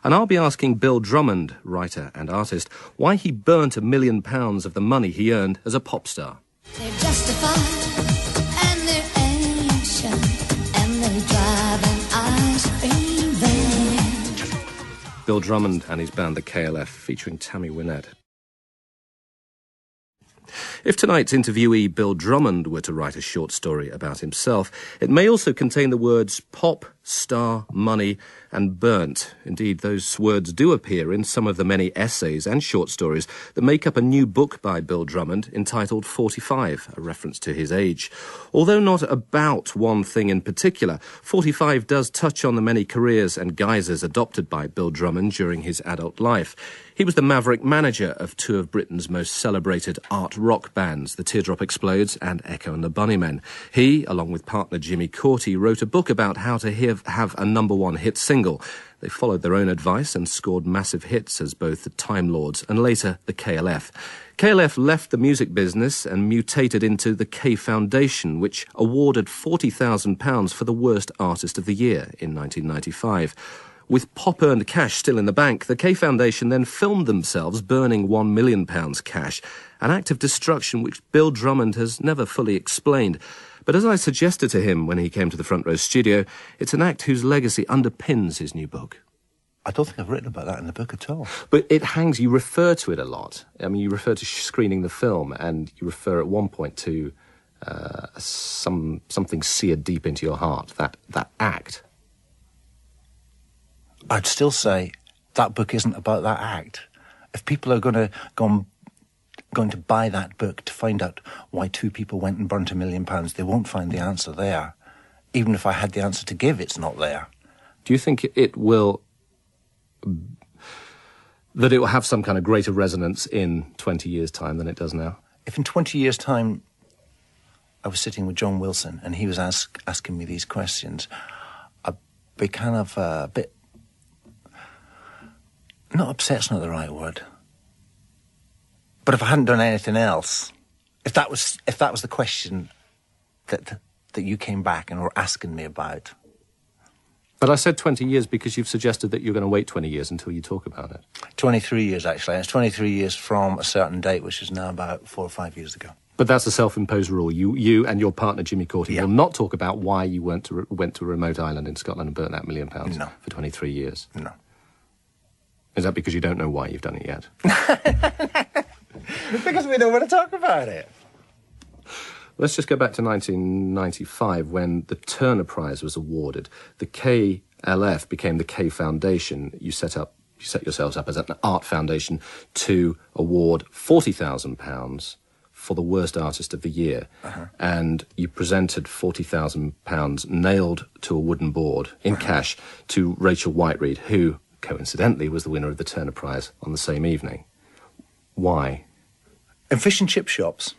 And I'll be asking Bill Drummond, writer and artist, why he burnt £1 million of the money he earned as a pop star. They're justified and they're ancient and they drive an ice cream van. Bill Drummond and his band, the KLF, featuring Tammy Wynette. If tonight's interviewee, Bill Drummond, were to write a short story about himself, it may also contain the words pop, star, money and burnt. Indeed, those words do appear in some of the many essays and short stories that make up a new book by Bill Drummond entitled 45, a reference to his age. Although not about one thing in particular, 45 does touch on the many careers and guises adopted by Bill Drummond during his adult life. He was the maverick manager of two of Britain's most celebrated art rock bands, the Teardrop Explodes and Echo and the Bunnymen. He, along with partner Jimmy Cauty, wrote a book about how to have a #1 hit single. They followed their own advice and scored massive hits as both the Time Lords and later the KLF. KLF left the music business and mutated into the K Foundation, which awarded £40,000 for the Worst Artist of the Year in 1995. With pop-earned cash still in the bank, the K Foundation then filmed themselves burning £1 million cash, an act of destruction which Bill Drummond has never fully explained. But as I suggested to him when he came to the Front Row studio, it's an act whose legacy underpins his new book. I don't think I've written about that in the book at all. But it hangs, you refer to it a lot. I mean, you refer to screening the film, and you refer at one point to something seared deep into your heart, that act. I'd still say that book isn't about that act. If people are going to buy that book to find out why two people went and burnt £1 million, they won't find the answer there. Even if I had the answer to give, it's not there. Do you think it will have some kind of greater resonance in 20 years' time than it does now? If in 20 years' time I was sitting with John Wilson and he was asking me these questions, I'd be kind of a bit... Not upset's not the right word. But if I hadn't done anything else, if that was the question that you came back and were asking me about. But I said 20 years because you've suggested that you're going to wait 20 years until you talk about it. 23 years, actually. And it's 23 years from a certain date, which is now about 4 or 5 years ago. But that's a self-imposed rule. You and your partner, Jimmy Cauty, will not talk about why you went to a remote island in Scotland and burnt that £1 million for 23 years. No. Is that because you don't know why you've done it yet? Because we don't want to talk about it. Let's just go back to 1995 when the Turner Prize was awarded. The KLF became the K Foundation. You set yourselves up as an art foundation to award £40,000 for the Worst Artist of the Year. And you presented £40,000 nailed to a wooden board in cash to Rachel Whiteread, who, coincidentally, was the winner of the Turner Prize on the same evening. Why? In fish and chip shops,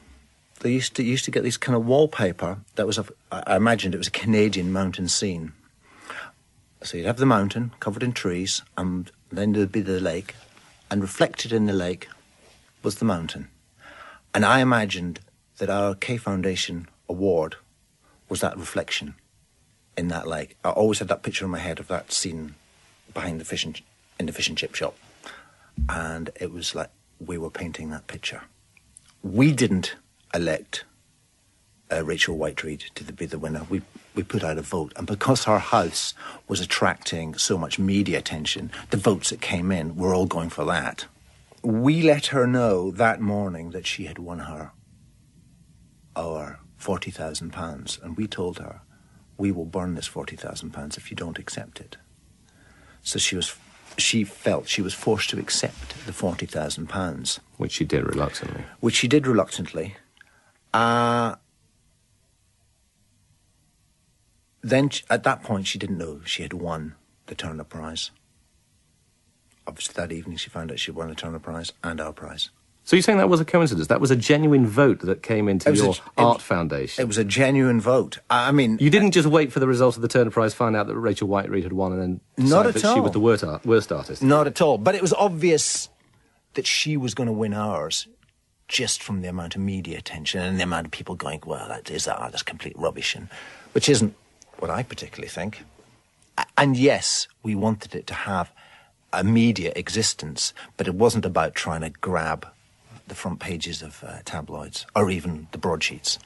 they used to get this kind of wallpaper that was I imagined it was a Canadian mountain scene. So you'd have the mountain covered in trees, and then there'd be the lake, and reflected in the lake was the mountain. And I imagined that our K Foundation award was that reflection in that lake. I always had that picture in my head of that scene behind in the fish and chip shop. And it was like we were painting that picture. We didn't elect Rachel Whiteread to be the winner. We put out a vote. And because her house was attracting so much media attention, the votes that came in were all going for that. We let her know that morning that she had won our £40,000. And we told her, we will burn this £40,000 if you don't accept it. So she felt she was forced to accept the £40,000. Which she did reluctantly. Then, at that point, she didn't know she had won the Turner Prize. Obviously, that evening, she found out she won the Turner Prize and our prize. So you're saying that was a coincidence? That was a genuine vote that came into your art foundation? It was a genuine vote. I mean... You didn't just wait for the result of the Turner Prize, find out that Rachel Whiteread had won, and then decide that she was the worst artist? Not at all. But it was obvious that she was going to win ours just from the amount of media attention and the amount of people going, well, that's complete rubbish, which isn't what I particularly think. And yes, we wanted it to have immediate existence, but it wasn't about trying to grab the front pages of tabloids or even the broadsheets.